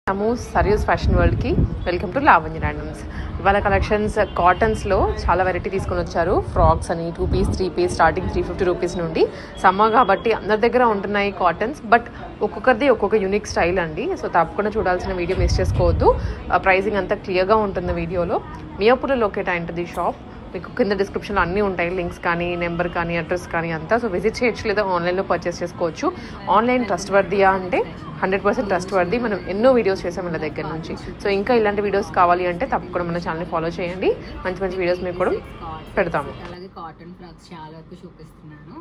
సర్యూస్ fashion వరల్డ్కి welcome to Lavanya randoms. ఇవాళ collections కాటన్స్లో చాలా వెరైటీ తీసుకొని వచ్చారు. ఫ్రాక్స్ అని 2 పీస్ 3 పీస్ స్టార్టింగ్ 350 రూపీస్ నుండి. సమ్మర్ కాబట్టి అందరి దగ్గర ఉంటున్నాయి కాటన్స్, బట్ ఒక్కొక్కరిది ఒక్కొక్క యూనిక్ స్టైల్ అండి. సో తప్పకుండా చూడాల్సిన వీడియో మిస్ చేసుకోవద్దు. ప్రైసింగ్ అంతా క్లియర్గా ఉంటుంది వీడియోలో. మియాపూర్లో లొకేట్ అయింటుంది షాప్. మీకు కింద డిస్క్రిప్షన్లో అన్నీ ఉంటాయి, లింక్స్ కానీ నెంబర్ కానీ అడ్రస్ కానీ అంతా. సో విజిట్ చేయొచ్చు లేదా ఆన్లైన్లో పర్చేస్ చేసుకోవచ్చు. ఆన్లైన్ ట్రస్ట్ వర్దియా అంటే 100% ట్రస్ట్ వర్ది. మనం ఎన్నో వీడియోస్ చేసాం వీళ్ళ దగ్గర నుంచి. సో ఇంకా ఇలాంటి వీడియోస్ కావాలి అంటే తప్పకుండా మన ఛానల్ని ఫాలో చేయండి. మంచి మంచి వీడియోస్ మీకు కూడా పెడతాము. అలాగే కాటన్ ఫ్రాక్స్ చాలా వరకు చూపిస్తున్నాను.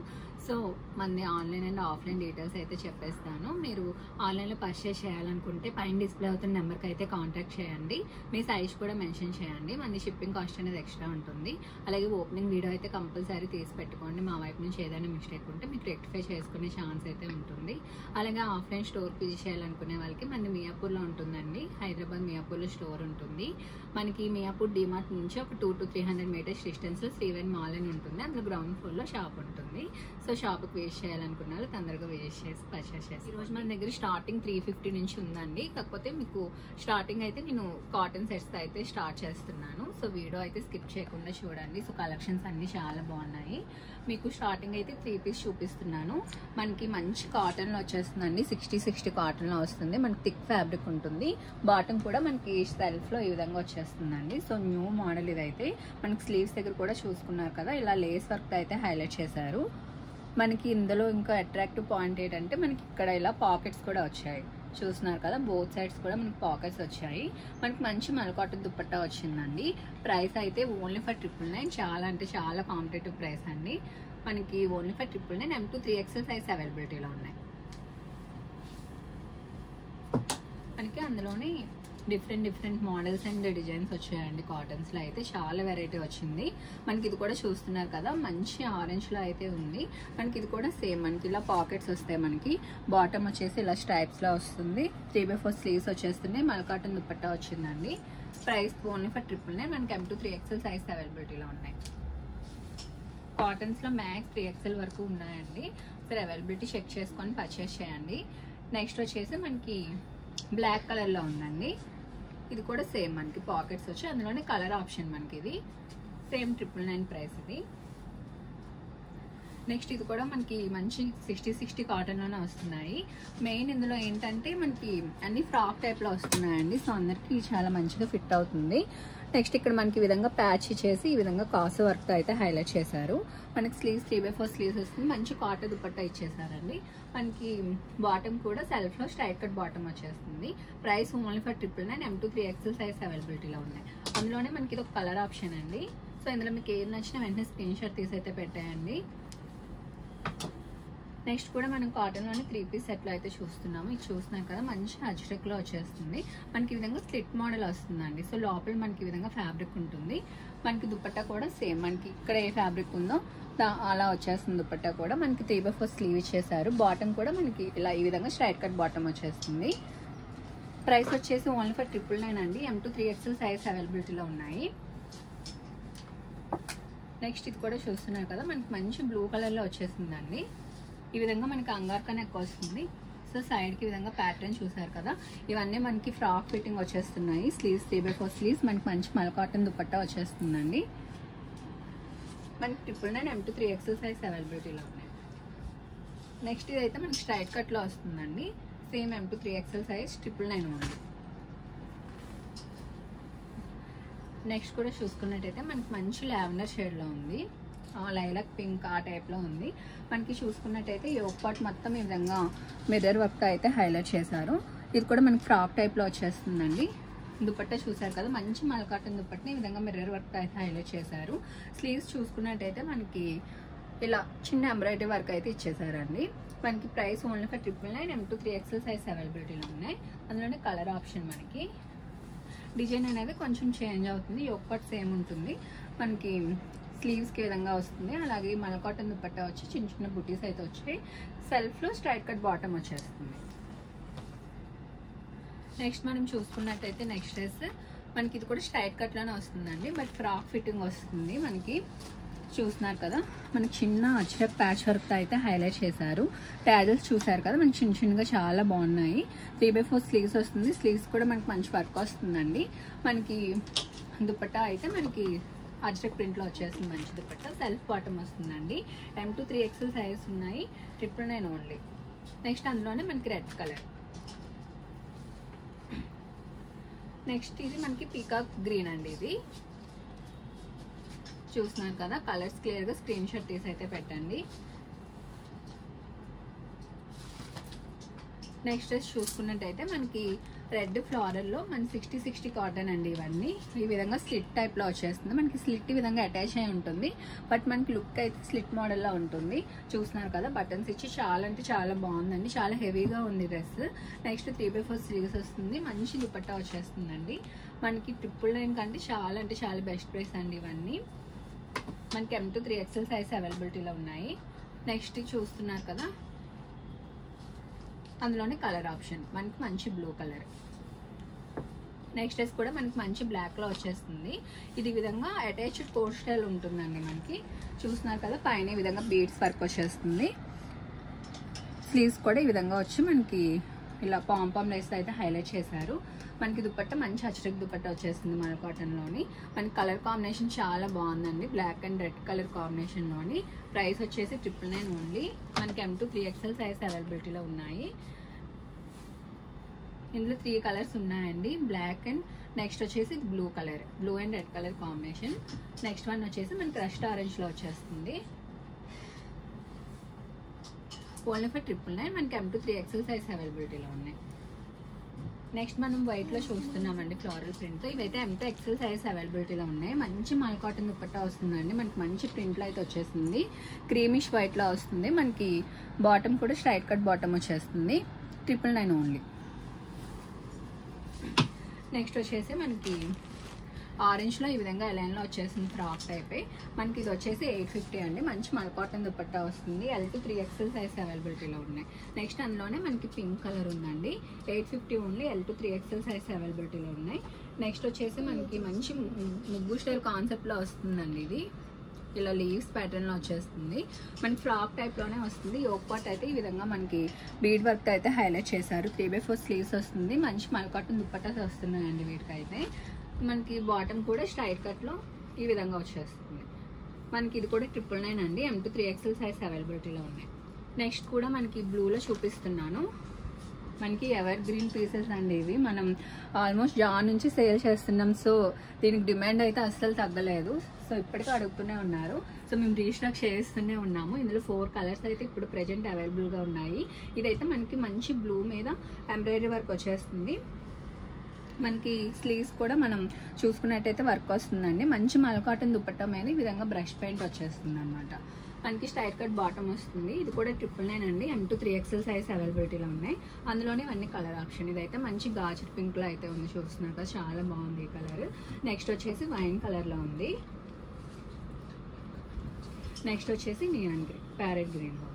సో మన ఆన్లైన్ అండ్ ఆఫ్లైన్ డీటెయిల్స్ అయితే చెప్పేస్తాను. మీరు ఆన్లైన్లో పర్చేస్ చేయాలనుకుంటే పైన డిస్ప్లే అవుతున్న నెంబర్కి అయితే కాంటాక్ట్ చేయండి. మీ సైజ్ కూడా మెన్షన్ చేయండి. మన షిప్పింగ్ కాస్ట్ అనేది ఎక్స్ట్రా ఉంటుంది. అలాగే ఓపెనింగ్ వీడియో అయితే కంపల్సరీ తీసి పెట్టుకోండి. మా వైపు నుంచి ఏదైనా మిస్టేక్ ఉంటే మీకు రెక్టిఫై చేసుకునే ఛాన్స్ అయితే ఉంటుంది. అలాగే ఆఫ్లైన్ స్టోర్ విజిట్ చేయాలనుకునే వాళ్ళకి మన మియాపూర్లో ఉంటుందండి. హైదరాబాద్ మియాపూర్లో స్టోర్ ఉంటుంది. మనకి మియాపూర్ డిమార్ట్ నుంచి ఒక 200 to 300 మీటర్స్ డిస్టెన్స్లో శ్రీవెన్ మాల్ అని ఉంటుంది. అందులో గ్రౌండ్ ఫ్లోర్లో షాప్ ఉంటుంది. సో షాప్కి విజిట్ చేయాలనుకున్న వాళ్ళు తొందరగా విజిట్ చేసి పర్చేస్ చేసి. ఈరోజు మన దగ్గర స్టార్టింగ్ 350 నుంచి ఉందండి. కాకపోతే మీకు స్టార్టింగ్ అయితే నేను కాటన్ సెట్స్ అయితే స్టార్ట్ చేస్తున్నాను. సో వీడియో అయితే స్కిప్ చేయకుండా చూడండి. సో కలెక్షన్స్ అన్నీ చాలా బాగున్నాయి. మీకు స్టార్టింగ్ అయితే 3 పీస్ చూపిస్తున్నాను. మనకి మంచి కాటన్లో వచ్చేస్తుందండి. 60 కాటన్లో వస్తుంది. మనకి థిక్ ఫ్యాబ్రిక్ ఉంటుంది. బాటమ్ కూడా మనకి సెల్ఫ్లో ఈ విధంగా వచ్చేస్తుందండి. సో న్యూ మోడల్ ఇదైతే. మనకి స్లీవ్స్ దగ్గర కూడా చూసుకున్నారు కదా, ఇలా లేస్ వర్క్ అయితే హైలైట్ చేశారు. మనకి ఇందులో ఇంకా అట్రాక్టివ్ పాయింట్ ఏంటంటే మనకి ఇక్కడ ఇలా పాకెట్స్ కూడా వచ్చాయి. చూస్తున్నారు కదా, బోత్ సైడ్స్ కూడా మనకి పాకెట్స్ వచ్చాయి. మనకి మంచి మల్కాటన్ దుపట్టా వచ్చిందండి. ప్రైస్ అయితే ఓన్లీ ఫర్ 999. చాలా అంటే చాలా కాంపిటేటివ్ ప్రైస్ అండి. మనకి only for 999. M to 3XL size అవైలబిలిటీలో ఉన్నాయి. మనకి అందులోనే డిఫరెంట్ మోడల్స్ అండ్ డిజైన్స్ వచ్చాయండి. కాటన్స్లో అయితే చాలా వెరైటీ వచ్చింది. మనకి ఇది కూడా చూస్తున్నారు కదా, మంచి ఆరెంజ్లో అయితే ఉంది. మనకి ఇది కూడా సేమ్ మనకి ఇలా పాకెట్స్ వస్తాయి. మనకి బాటమ్ వచ్చేసి ఇలా స్ట్రైప్స్లో వస్తుంది. 3/4 స్లీవ్స్ వచ్చేస్తుంది. మల్కాటన్ దుపట్టా వచ్చిందండి. Price only for 999. మనకి M to 3XL సైజ్ అవైలబిలిటీలో ఉన్నాయి. కాటన్స్లో మ్యాక్స్ 3XL వరకు ఉన్నాయండి. సరే అవైలబిలిటీ చెక్ చేసుకొని పర్చేస్ చేయండి. నెక్స్ట్ వచ్చేసి మనకి బ్లాక్ కలర్లో ఉందండి. ఇది కూడా సేమ్ మనకి పాకెట్స్ వచ్చి అందులోనే కలర్ ఆప్షన్. మనకి ఇది సేమ్ 999 ప్రైస్ ఇది. నెక్స్ట్ ఇది కూడా మనకి మంచి 60 కాటన్లోనే వస్తున్నాయి. మెయిన్ ఇందులో ఏంటంటే మనకి అన్ని ఫ్రాక్ టైప్లో వస్తున్నాయండి. సో అందరికి చాలా మంచిగా ఫిట్ అవుతుంది. నెక్స్ట్ ఇక్కడ మనకి ఈ విధంగా ప్యాచ్ చేసి ఈ విధంగా కాసు వర్క్ అయితే హైలైట్ చేశారు. మనకి స్లీవ్స్ 3/4 స్లీవ్స్ వస్తుంది. మంచి కాటన్ దుపట్టా ఇచ్చేసారండి. మనకి బాటమ్ కూడా సెల్ఫ్లో స్ట్రైట్ కట్ బాటమ్ వచ్చేస్తుంది. Price only for 999. M to 3XL size అవైలబిలిటీలో ఉన్నాయి. అందులోనే మనకి ఇది ఒక కలర్ ఆప్షన్ అండి. సో ఇందులో మీకు ఏది నచ్చినా వెంటనే స్క్రీన్ షాట్ తీసి అయితే పెట్టేయండి. నెక్స్ట్ కూడా మనం కాటన్లోనే 3 పీస్ సెట్లో అయితే చూస్తున్నాము. ఇది చూస్తున్నాం కదా, మంచి అజ్రక్లో వచ్చేస్తుంది. మనకి ఈ విధంగా స్లిట్ మోడల్ వస్తుందండి. సో లోపల మనకి ఈ విధంగా ఫ్యాబ్రిక్ ఉంటుంది. మనకి దుపట్టా కూడా సేమ్ మనకి ఇక్కడ ఏ ఫ్యాబ్రిక్ ఉందో అలా వచ్చేస్తుంది. దుపట్టా కూడా మనకి 3/4 స్లీవ్ ఇచ్చేసారు. బాటమ్ కూడా మనకి ఇలా ఈ విధంగా స్ట్రైట్ కట్ బాటమ్ వచ్చేస్తుంది. ప్రైస్ వచ్చేసి ఓన్లీ ఫర్ 999 అండి. M to 3XL సైజ్ అవైలబిలిటీలో ఉన్నాయి. నెక్స్ట్ ఇది కూడా చూస్తున్నారు కదా, మనకి మంచి బ్లూ కలర్లో వచ్చేసిందండి. ఈ విధంగా మనకి అంగార్కా నెక్ వస్తుంది. సో సైడ్కి ఈ విధంగా ప్యాటర్న్ చూసారు కదా, ఇవన్నీ మనకి ఫ్రాక్ ఫిట్టింగ్ వచ్చేస్తున్నాయి. స్లీవ్స్ 3/4 స్లీవ్స్ మనకి మంచి మల్కాటన్ దుపట్టా వచ్చేస్తుందండి. మనకి 999. M to 3XL సైజ్ అవైలబిలిటీలో ఉన్నాయి. నెక్స్ట్ ఇదైతే మనకి స్ట్రైట్ కట్లో వస్తుందండి. Same M to 3XL size 999 ఉంది. నెక్స్ట్ కూడా చూసుకున్నట్టయితే మనకి మంచి లావెండర్ షేడ్లో ఉంది. లైలాక్ పింక్ ఆ టైప్లో ఉంది. మనకి చూసుకున్నట్టయితే ఈ ఒక పార్ట్ మొత్తం ఈ విధంగా మిర్రర్ వర్క్ అయితే హైలైట్ చేశారు. ఇది కూడా మనకి ఫ్రాక్ టైప్లో వచ్చేస్తుందండి. దుపట్టా చూసారు కదా, మంచి మల్కాటన్ దుపట్టని ఈ విధంగా మిర్రర్ వర్క్ అయితే హైలైట్ చేశారు. స్లీవ్స్ చూసుకున్నట్టయితే మనకి ఇలా చిన్న ఎంబ్రాయిడరీ వర్క్ అయితే ఇచ్చేసారండి. మనకి price only for 999. M to 3XL size అవైలబిలిటీలో ఉన్నాయి. అందులోనే కలర్ ఆప్షన్. మనకి డిజైన్ అనేది కొంచెం చేంజ్ అవుతుంది. ఈ ఒక పార్ట్ సేమ్ ఉంటుంది. మనకి స్లీవ్స్కి విధంగా వస్తుంది. అలాగే మల్కాటన్ దుపట్టా వచ్చి చిన్న బుటీస్ అయితే వచ్చాయి. సెల్ఫ్లో స్ట్రైట్ కట్ బాటమ్ వచ్చేస్తుంది. నెక్స్ట్ మనం చూసుకున్నట్టయితే నెక్స్ట్ డ్రెస్ మనకి ఇది కూడా స్ట్రైట్ కట్లోనే వస్తుందండి. బట్ ఫ్రాక్ ఫిట్టింగ్ వస్తుంది. మనకి చూస్తున్నారు కదా, మనకి చిన్న అచ్చరక్ ప్యాచ్ వర్క్ అయితే హైలైట్ చేశారు. ట్యాజల్స్ చూసారు కదా, మనకి చిన్న చిన్నగా చాలా బాగున్నాయి. 3/4 స్లీవ్స్ వస్తుంది. స్లీవ్స్ కూడా మనకి మంచి వర్క్ వస్తుందండి. మనకి దుపట్టా అయితే మనకి అజ్రక్ ప్రింట్లో వచ్చేస్తుంది. మంచి దుపట్టా, సెల్ఫ్ బాటమ్ వస్తుందండి. M to 3XL సైజ్ ఉన్నాయి. 999 ఓన్లీ. నెక్స్ట్ అందులోనే మనకి రెడ్ కలర్. నెక్స్ట్ ఇది మనకి పీకాక్ గ్రీన్ అండి. ఇది చూస్తున్నారు కదా, కలర్స్ క్లియర్గా స్క్రీన్ షాట్ తీసి అయితే పెట్టండి. నెక్స్ట్ చూసుకున్నట్టయితే మనకి రెడ్ ఫ్లోరల్లో మన 60/60 కాటన్ అండి. ఇవన్నీ ఈ విధంగా స్లిట్ టైప్లో వచ్చేస్తుంది. మనకి స్లిట్ ఈ విధంగా అటాచ్ అయి ఉంటుంది, బట్ మనకి లుక్ అయితే స్లిట్ మోడల్లో ఉంటుంది. చూస్తున్నారు కదా, బటన్స్ ఇచ్చి చాలా అంటే చాలా బాగుందండి. చాలా హెవీగా ఉంది డ్రెస్. నెక్స్ట్ 3/4 స్లీవ్స్ వస్తుంది. మంచి దుపట్టా వచ్చేస్తుందండి. మనకి 999 కంటే చాలా అంటే చాలా బెస్ట్ ప్రైస్ అండి. ఇవన్నీ మనకి M to 3XL సైజ్ అవైలబిలిటీలో ఉన్నాయి. నెక్స్ట్ చూస్తున్నారు కదా, అందులోనే కలర్ ఆప్షన్ మనకి మంచి బ్లూ కలర్. నెక్స్ట్ డ్రెస్ కూడా మనకి మంచి బ్లాక్లో వచ్చేస్తుంది. ఇది విధంగా అటాచ్డ్ కోట్ స్టైల్ ఉంటుందండి. మనకి చూస్తున్నారు కదా, పైన ఈ విధంగా బీడ్స్ వర్క్ వచ్చేస్తుంది. స్లీవ్స్ కూడా ఈ విధంగా వచ్చి మనకి ఇలా పాంపామ్ లేస్ అయితే హైలైట్ చేశారు. మనకి దుపట్టా మంచి అచ్చరక్ దుపట్టా వచ్చేస్తుంది మన కాటన్లోని. మనకి కలర్ కాంబినేషన్ చాలా బాగుందండి, బ్లాక్ అండ్ రెడ్ కలర్ కాంబినేషన్లోని. ప్రైస్ వచ్చేసి 999 ఓన్లీ. మనకి M to 3XL సైజ్ అవైలబిలిటీలో ఉన్నాయి. ఇందులో 3 కలర్స్ ఉన్నాయండి, బ్లాక్ అండ్ నెక్స్ట్ వచ్చేసి blue colour, blue and red colour combination. Next one వచ్చేసి మనకి రస్ట్ ఆరెంజ్లో వచ్చేస్తుంది. Only for 999. మనకి M to 3XL సైజ్ అవైలబిలిటీలో ఉన్నాయి. నెక్స్ట్ మనం వైట్లో చూస్తున్నామండి, ఫ్లోరల్ ప్రింట్తో. ఇవైతే M to XL సైజ్ అవైలబిలిటీలో ఉన్నాయి. మంచి మల్ కాటన్ దుపట్టా వస్తుందండి. మనకి మంచి ప్రింట్లో అయితే వచ్చేస్తుంది. క్రీమిష్ వైట్లో వస్తుంది. మనకి బాటమ్ కూడా స్ట్రైట్ కట్ బాటమ్ వచ్చేస్తుంది. 999 ఓన్లీ. నెక్స్ట్ వచ్చేసి మనకి ఆరెంజ్లో ఈ విధంగా ఎలైన్లో వచ్చేసింది, ఫ్రాక్ టైపే. మనకి ఇది వచ్చేసి 850 అండి. మంచి మల్ కాటన్ దుపట్టా వస్తుంది. L to 3XL సైజ్ అవైలబిలిటీలో ఉన్నాయి. నెక్స్ట్ అందులోనే మనకి పింక్ కలర్ ఉందండి. 850 only. L to 3XL size అవైలబిలిటీలో ఉన్నాయి. నెక్స్ట్ వచ్చేసి మనకి మంచి ముగ్గు స్టైల్ కాన్సెప్ట్లో వస్తుందండి. ఇది ఇలా లీవ్స్ ప్యాటర్న్లో వచ్చేస్తుంది. మనకి ఫ్రాక్ టైప్లోనే వస్తుంది. యోక్ పార్ట్ అయితే ఈ విధంగా మనకి బీడ్ వర్క్ అయితే హైలైట్ చేశారు. 3/4 స్లీవ్స్ వస్తుంది. మంచి మల్ కాటన్ దుపట్టాస్ వస్తున్నాయండి వీటికైతే. మనకి బాటమ్ కూడా స్ట్రైట్ కట్లో ఈ విధంగా వచ్చేస్తుంది. మనకి ఇది కూడా 999 అండి. M to 3XL సైజ్ అవైలబిలిటీలో ఉన్నాయి. నెక్స్ట్ కూడా మనకి బ్లూలో చూపిస్తున్నాను. మనకి ఎవర్ గ్రీన్ పీసెస్ అండి ఇవి. మనం ఆల్మోస్ట్ జాన్ నుంచి సేల్ చేస్తున్నాం. సో దీనికి డిమాండ్ అయితే అస్సలు తగ్గలేదు. సో ఇప్పటికీ అడుగుతూనే ఉన్నారు. సో మేము రీస్టాక్ చేస్తూనే ఉన్నాము. ఇందులో 4 కలర్స్ అయితే ఇప్పుడు ప్రెజెంట్ అవైలబుల్గా ఉన్నాయి. ఇదైతే మనకి మంచి బ్లూ మీద ఎంబ్రాయిడరీ వర్క్ వచ్చేస్తుంది. మనకి స్లీవ్స్ కూడా మనం చూసుకున్నట్టయితే వర్క్ వస్తుందండి. మంచి మల్ కాటన్ దుపట్టా మీద ఈ విధంగా బ్రష్ పెయింట్ వచ్చేస్తుంది అనమాట. మనకి స్ట్రైట్ కట్ బాటమ్ వస్తుంది. ఇది కూడా 999 అండి. M to 3XL సైజ్ అవైలబిలిటీలో ఉన్నాయి. అందులోనే ఇవన్నీ కలర్ ఆప్షన్. ఇదైతే మంచి గాజర్ పింక్లో అయితే ఉంది. చూస్తున్నారు కదా, చాలా బాగుంది ఈ కలర్. నెక్స్ట్ వచ్చేసి వైన్ కలర్లో ఉంది. నెక్స్ట్ వచ్చేసి నియాన్ గ్రీన్, ప్యారెట్ గ్రీన్లో ఉంది.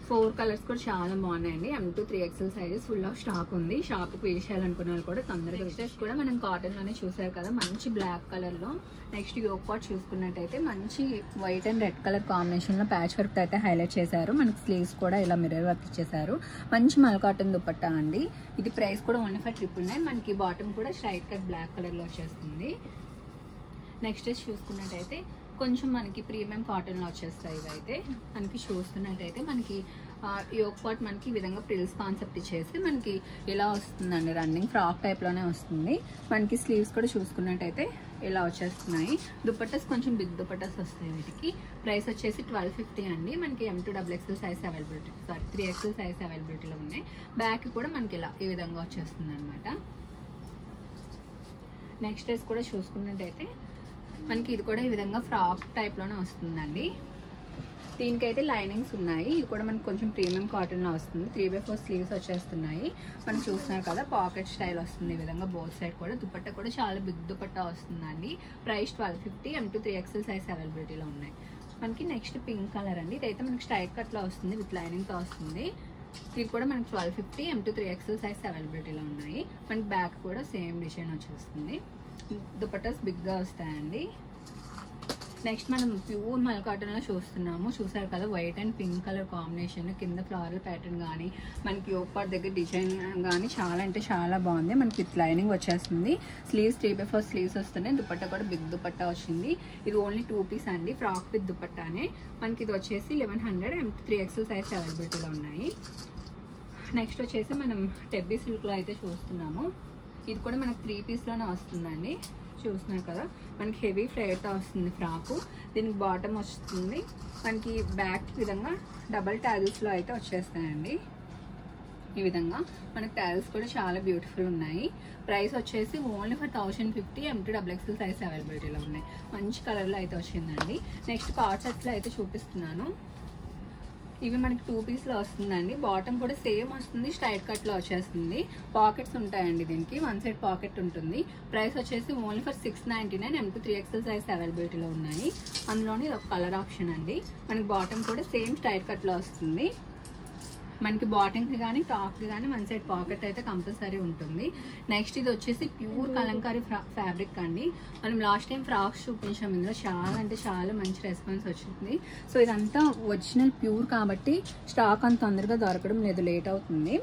4 కలర్స్ కూడా చాలా బాగున్నాయండి. M to 3XL sizes full of stock ఉంది. షాప్కి వేర్ చేయాలనుకున్న వాళ్ళు కూడా తొందరగా నెక్స్ట్ కూడా మనం కాటన్లోనే చూసారు కదా, మంచి బ్లాక్ కలర్లో. నెక్స్ట్ యోక్ పార్ట్ చూసుకున్నట్టయితే మంచి వైట్ అండ్ రెడ్ కలర్ కాంబినేషన్లో ప్యాచ్ వర్క్ అయితే హైలైట్ చేశారు. మనకి స్లీవ్స్ కూడా ఇలా మిర్రర్ వర్క్ ఇచ్చేసారు. మంచి మల్ కాటన్ దుపట్టా అండి. ఇది ప్రైస్ కూడా ఓన్లీ ఫర్ 999. మనకి బాటమ్ కూడా స్ట్రైట్ కట్ బ్లాక్ కలర్లో వచ్చేస్తుంది. నెక్స్ట్ చూసుకున్నట్టయితే కొంచెం మనకి ప్రీమియం కాటన్లో వచ్చేస్తాయి. ఇవైతే మనకి చూస్తున్నట్టయితే మనకి యోక్ పార్ట్ మనకి ఈ విధంగా ప్రిల్స్ కాన్సెప్ట్ ఇచ్చేసి మనకి ఇలా వస్తుందండి. రన్నింగ్ ఫ్రాక్ టైప్లోనే వస్తుంది. మనకి స్లీవ్స్ కూడా చూసుకున్నట్టయితే ఇలా వచ్చేస్తున్నాయి. దుపట్టాస్ కొంచెం బిగ్ దుపట్టాస్ వస్తాయి. వీటికి ప్రైస్ వచ్చేసి 1250 అండి. మనకి M to XXL size availability, 3XL size అవైలబిలిటీలో ఉన్నాయి. బ్యాక్ కూడా మనకి ఇలా ఈ విధంగా వచ్చేస్తుంది అనమాట. నెక్స్ట్ డ్రెస్ కూడా చూసుకున్నట్టయితే మనకి ఇది కూడా ఈ విధంగా ఫ్రాక్ టైప్లోనే వస్తుందండి. దీనికైతే లైనింగ్స్ ఉన్నాయి. ఇది కూడా మనకి కొంచెం ప్రీమియం కాటన్లో వస్తుంది. 3/4 స్లీవ్స్ వచ్చేస్తున్నాయి. మనం చూస్తున్నారు కదా, పాకెట్ స్టైల్ వస్తుంది ఈ విధంగా. బోత్ సైడ్ కూడా దుపట్టా కూడా చాలా బిగ్ దుపట్టా వస్తుందండి. Price 1250. M to 3XL size అవైలబిలిటీలో ఉన్నాయి. మనకి నెక్స్ట్ పింక్ కలర్ అండి. ఇదైతే మనకి స్ట్రైట్ కట్లో వస్తుంది, విత్ లైనింగ్తో వస్తుంది. ఇది కూడా మనకి 1250. M to 3XL సైజ్ అవైలబిలిటీలో ఉన్నాయి. మనకి బ్యాక్ కూడా సేమ్ డిజైన్ వచ్చేస్తుంది. దుపట్టాస్ బిగ్గా వస్తాయండి. నెక్స్ట్ మనం ప్యూర్ మల్ కాటన్లో చూస్తున్నాము. చూసారు కదా, white and pink colour combination, కింద ఫ్లోరల్ ప్యాటర్న్ కానీ మనకి యోక్ పార్ట్ దగ్గర డిజైన్ కానీ చాలా అంటే చాలా బాగుంది. మనకి విత్ లైనింగ్ వచ్చేస్తుంది. స్లీవ్స్ 3/4 స్లీవ్స్ వస్తున్నాయి. దుపట్టా కూడా బిగ్ దుపట్టా వచ్చింది. ఇది ఓన్లీ 2 పీస్ అండి, ఫ్రాక్ విత్ దుపట్టానే. మనకి ఇది వచ్చేసి 1100 3XL సైజ్ అవైలబిలిటీలో ఉన్నాయి. నెక్స్ట్ వచ్చేసి మనం టెబ్బీ సిల్క్లో అయితే చూస్తున్నాము. ఇది కూడా మనకు 3 పీస్లోనే వస్తుందండి. చూస్తున్నారు కదా, మనకి హెవీ ఫ్లేర్తో వస్తుంది ఫ్రాకు. దీనికి బాటమ్ వస్తుంది. మనకి బ్యాక్ విధంగా డబల్ టాజిల్స్లో అయితే వచ్చేస్తాయండి. ఈ విధంగా మనకి టాజిల్స్ కూడా చాలా బ్యూటిఫుల్ ఉన్నాయి. ప్రైస్ వచ్చేసి only for 1050 MT XXL size అవైలబిలిటీలో ఉన్నాయి. మంచి కలర్లో అయితే వచ్చిందండి. నెక్స్ట్ కార్డ్ సెట్స్లో అయితే చూపిస్తున్నాను. ఇవి మనకి 2 పీస్లో వస్తుందండి. బాటమ్ కూడా సేమ్ వస్తుంది, స్ట్రైట్ కట్లో వచ్చేస్తుంది. పాకెట్స్ ఉంటాయండి దీనికి, 1 సైడ్ పాకెట్ ఉంటుంది. ప్రైస్ వచ్చేసి ఓన్లీ ఫర్ 699 MT3XL సైజ్ అవైలబిలిటీలో ఉన్నాయి. అందులోని ఇది ఒక కలర్ ఆప్షన్ అండి. మనకి బాటమ్ కూడా సేమ్ స్ట్రైట్ కట్లో వస్తుంది. మనకి బాటమ్కి కానీ టాప్కి కానీ 1 సైడ్ పాకెట్ అయితే కంపల్సరీ ఉంటుంది. నెక్స్ట్ ఇది వచ్చేసి ప్యూర్ కలంకారీ ఫ్యాబ్రిక్ అండి. మనం లాస్ట్ టైం ఫ్రాక్స్ చూపించాం. ఇందులో చాలా అంటే చాలా మంచి రెస్పాన్స్ వచ్చింది. సో ఇదంతా ఒరిజినల్ ప్యూర్ కాబట్టి స్టాక్ అంత తొందరగా దొరకడం లేదు, లేట్ అవుతుంది.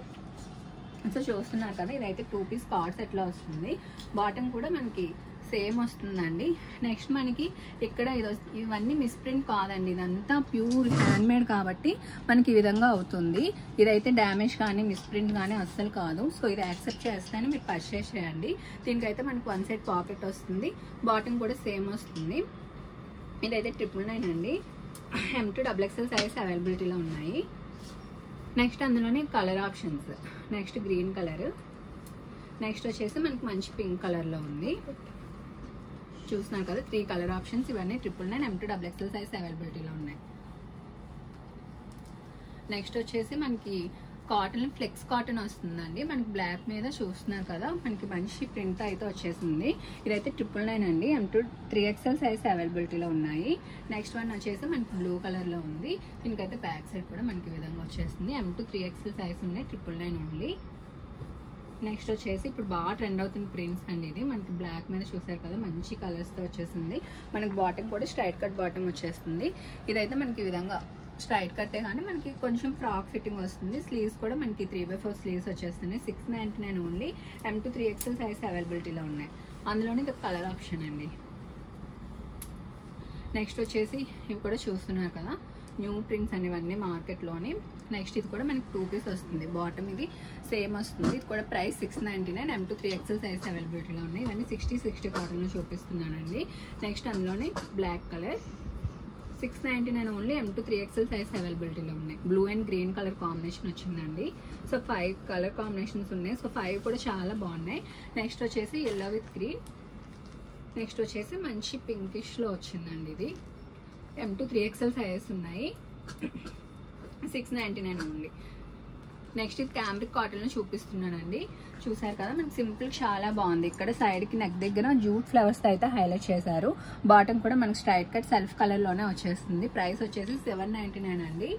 సో చూస్తున్నారు కదా, ఇదైతే 2 పీస్ కార్డ్ సెట్లో వస్తుంది. బాటమ్ కూడా మనకి సేమ్ వస్తుందండి. నెక్స్ట్ మనకి ఇక్కడ ఇవన్నీ మిస్ప్రింట్ కాదండి, ఇదంతా ప్యూర్ హ్యాండ్ మేడ్ కాబట్టి మనకి ఈ విధంగా అవుతుంది. ఇదైతే డ్యామేజ్ కానీ మిస్ప్రింట్ కానీ అస్సలు కాదు. సో ఇది యాక్సెప్ట్ చేస్తేనే మీరు పర్చేస్ చేయండి. దీనికైతే మనకి 1 సైడ్ పాకెట్ వస్తుంది. బాటమ్ కూడా సేమ్ వస్తుంది. ఇదైతే 999 అండి. MT XXL సైజ్ అవైలబిలిటీలో ఉన్నాయి. నెక్స్ట్ అందులోనే colour options. Next green colour, next వచ్చేసి మనకి మంచి పింక్ కలర్లో ఉంది. చూస్తున్నారు కదా, 3 కలర్ ఆప్షన్స్. ఇవన్నీ 999 MT XXL సైజ్ అవైలబిలిటీలో ఉన్నాయి. నెక్స్ట్ వచ్చేసి మనకి కాటన్ ఫ్లెక్స్ కాటన్ వస్తుందండి. మనకి బ్లాక్ మీద చూస్తున్నారు కదా, మనకి మంచి ప్రింట్ అయితే వచ్చేసింది. ఇదైతే 999 అండి. MT3XL సైజ్ అవైలబిలిటీలో ఉన్నాయి. నెక్స్ట్ వన్ వచ్చేసి మనకి బ్లూ కలర్లో ఉంది. దీనికైతే బ్యాక్ సైడ్ కూడా మనకి ఈ విధంగా వచ్చేస్తుంది. MT3XL సైజ్ ఉన్నాయి, 999 ఓన్లీ. నెక్స్ట్ వచ్చేసి ఇప్పుడు బాగా ట్రెండ్ అవుతుంది ప్రింట్స్ అండి. ఇది మనకి బ్లాక్ మీద చూసారు కదా, మంచి కలర్స్తో వచ్చేసింది. మనకి బాటమ్ కూడా స్ట్రైట్ కట్ బాటమ్ వచ్చేస్తుంది. ఇదైతే మనకి ఈ విధంగా స్ట్రైట్ కట్టే కానీ మనకి కొంచెం ఫ్రాక్ ఫిట్టింగ్ వస్తుంది. స్లీవ్స్ కూడా మనకి 3/4 స్లీవ్స్ వచ్చేస్తున్నాయి. 699 ఓన్లీ. MT3XL సైజ్ అవైలబిలిటీలో ఉన్నాయి. అందులోనే ఇది కలర్ ఆప్షన్ అండి. నెక్స్ట్ వచ్చేసి ఇవి కూడా చూస్తున్నారు కదా, న్యూ ప్రింట్స్ అనేవన్నీ మార్కెట్లోని. నెక్స్ట్ ఇది కూడా మనకి 2 పీస్ వస్తుంది. బాటమ్ ఇది సేమ్ వస్తుంది. ఇది కూడా ప్రైస్ 699 MT3XL సైజ్ అవైలబిలిటీలో ఉన్నాయి. ఇవన్నీ 60 కాటన్లో చూపిస్తున్నానండి. నెక్స్ట్ అందులోనే black colour 699 only. MT3XL size అవైలబిలిటీలో ఉన్నాయి. Blue and green colour combination వచ్చిందండి. సో 5 కలర్ కాంబినేషన్స్ ఉన్నాయి. సో 5 కూడా చాలా బాగున్నాయి. నెక్స్ట్ వచ్చేసి yellow with గ్రీన్. నెక్స్ట్ వచ్చేసి మంచి పింకిష్లో వచ్చిందండి. ఇది MT3XL సైజెస్ ఉన్నాయి. 699 ఓన్లీ. నెక్స్ట్ ఇది క్యామ్రిక్ కాటన్లో చూపిస్తున్నానండి. చూసారు కదా, మనకి సింపుల్ చాలా బాగుంది. ఇక్కడ సైడ్కి నెక్ దగ్గర జూట్ ఫ్లవర్స్తో అయితే హైలైట్ చేశారు. బాటమ్ కూడా మనకి స్ట్రైట్ కట్ సెల్ఫ్ కలర్లోనే వచ్చేస్తుంది. ప్రైస్ వచ్చేసి 799 అండి.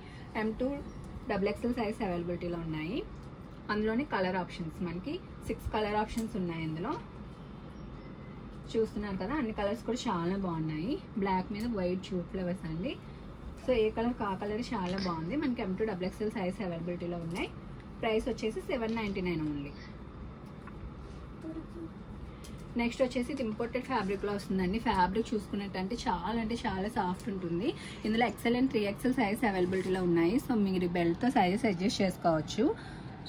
MT XXL సైజ్ అవైలబిలిటీలో ఉన్నాయి. అందులోని కలర్ ఆప్షన్స్ మనకి 6 కలర్ ఆప్షన్స్ ఉన్నాయి. ఇందులో చూస్తున్నారు కదా, అన్ని కలర్స్ కూడా చాలా బాగున్నాయి. బ్లాక్ మీద వైట్ జూట్ ఫ్లవర్స్ అండి. సో ఏ కలర్ కా కలర్ చాలా బాగుంది. మనకి MT XXL సైజ్ అవైలబిలిటీలో ఉన్నాయి. ప్రైస్ వచ్చేసి 799 ఓన్లీ. నెక్స్ట్ వచ్చేసి ఇది ఇంపోర్టెడ్ ఫ్యాబ్రిక్లో వస్తుందండి. ఫ్యాబ్రిక్ చూసుకున్నట్టంటే చాలా సాఫ్ట్ ఉంటుంది. ఇందులో XL అండ్ 3XL సైజ్ అవైలబిలిటీలో ఉన్నాయి. సో మీరు బెల్ట్తో సైజెస్ అడ్జస్ట్ చేసుకోవచ్చు.